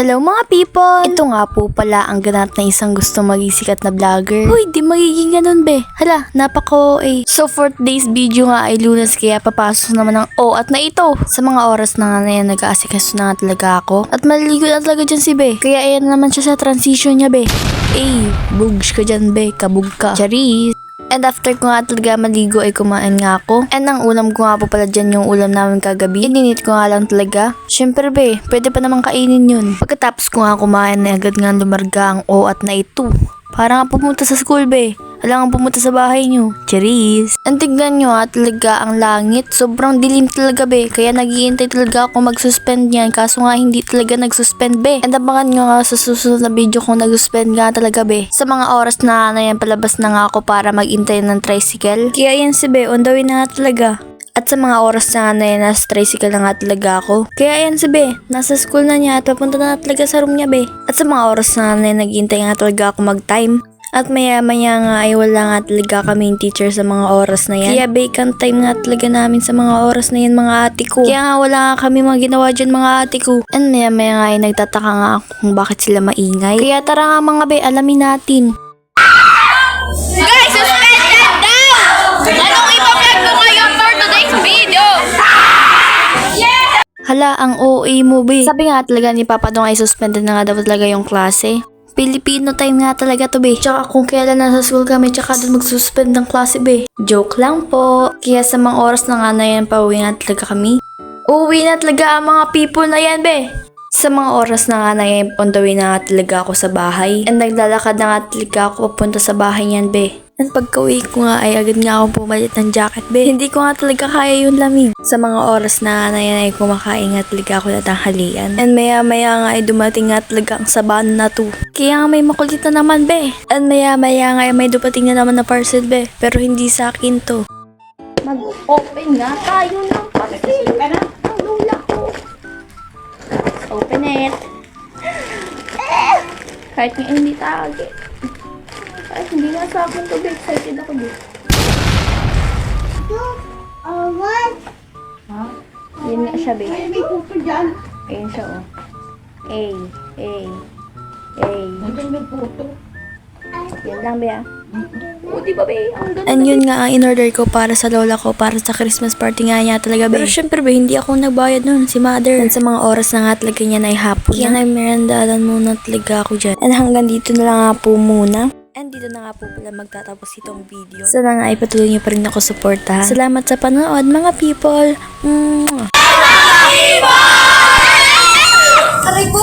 Hello mga people! Ito nga po pala ang ganap na isang gusto maging sikat na vlogger. Uy, di magiging ganun be. Hala, napako eh. So for today's video nga ay Lunes kaya papasok naman ng at na ito. Sa mga oras na nga na yan nag-aasikaso na nga talaga ako. At maliligo na talaga dyan si be. Kaya ayan naman siya sa transition niya be. Bugs ka dyan be, kabug ka. Charis! And after ko nga talaga maligo ay kumain nga ako. And ang ulam ko nga po pala dyan yung ulam namin kagabi. Ininit ko nga lang talaga. Syempre be, pwede pa naman kainin yun. Pagkatapos ko nga kumain na agad nga lumarga ang at na ito. Para nga pumunta sa school be. Alam nga pumunta sa bahay nyo. Charis! And tignan nyo talaga ang langit. Sobrang dilim talaga be. Kaya naghihintay talaga ako mag-suspend yan. Kaso nga hindi talaga nag-suspend be. And abangan nyo nga sa susunod na video kung nag-suspend nga talaga be. Sa mga oras na yan palabas na nga ako para mag-intay ng tricycle. Kaya yan si be, on the way na nga talaga. At sa mga oras na yan, nasa tricycle na nga talaga ako. Kaya yan si be, nasa school na niya at papunta na talaga sa room niya be. At sa mga oras na yan, naghihintay nga talaga ako mag-time. At maya-maya nga ay wala nga talaga kaming teacher sa mga oras na yan. Kaya vacant time nga talaga namin sa mga oras na yan mga ate ko. Kaya nga wala nga kami mga ginawa dyan mga ate ko. And maya-maya nga ay nagtataka nga ako kung bakit sila maingay. Kaya tara nga mga be, alamin natin. Guys, suspended daw! Anong ipa-vlog ko ngayon for today's video? Hala, ang OA mo be. Sabi nga talaga ni Papa Dong ay suspended na nga daw talaga yung klase. Filipino time nga talaga to be. Tsaka kung kailan nasa school kami, tsaka doon magsuspend ng klase be. Joke lang po. Kaya sa mga oras na nga na yan, pauwi nga talaga kami. Uuwi na talaga ang mga people na yan be. Sa mga oras na nga na yan, on the way na nga talaga ako sa bahay. And naglalakad na nga talaga ako papunta sa bahay niyan be. And pagka-uwi ko nga ay agad nga ako pumalit ng jacket be. Hindi ko nga talaga kaya yung lamig. Sa mga oras na yan ay kumakain nga talaga ako na tanghalian. And maya-maya nga ay dumating nga talaga ang saban na to. Kaya nga may makulit na naman be. And maya-maya nga ay may dumating na naman na parcel be. Pero hindi sa akin to. Mag-open nga tayo ng parcel. Ang lula ko. Open it. Kahit nga hindi tagi. Ay, hindi nga sa akin to be. Excited ako be. What? Ha? Yan nga siya be. May puto dyan. Ayun siya oh. A. Hindi may puto. Yan lang be ah. O di ba be? Ang ganda. And yun nga ang in-order ko para sa lola ko para sa Christmas party nga niya talaga be. Pero syempre be, hindi ako nagbayad nun, si mother. And sa mga oras na nga talaga niya na hapon na. Kaya nag-merendalan muna talaga ako dyan. And hanggang dito na lang nga po muna. And dito na nga po pala magtatapos itong video. Sana nga ay patuloy niyo pa rin ako suportahan. Salamat sa panood mga people. Aray ko!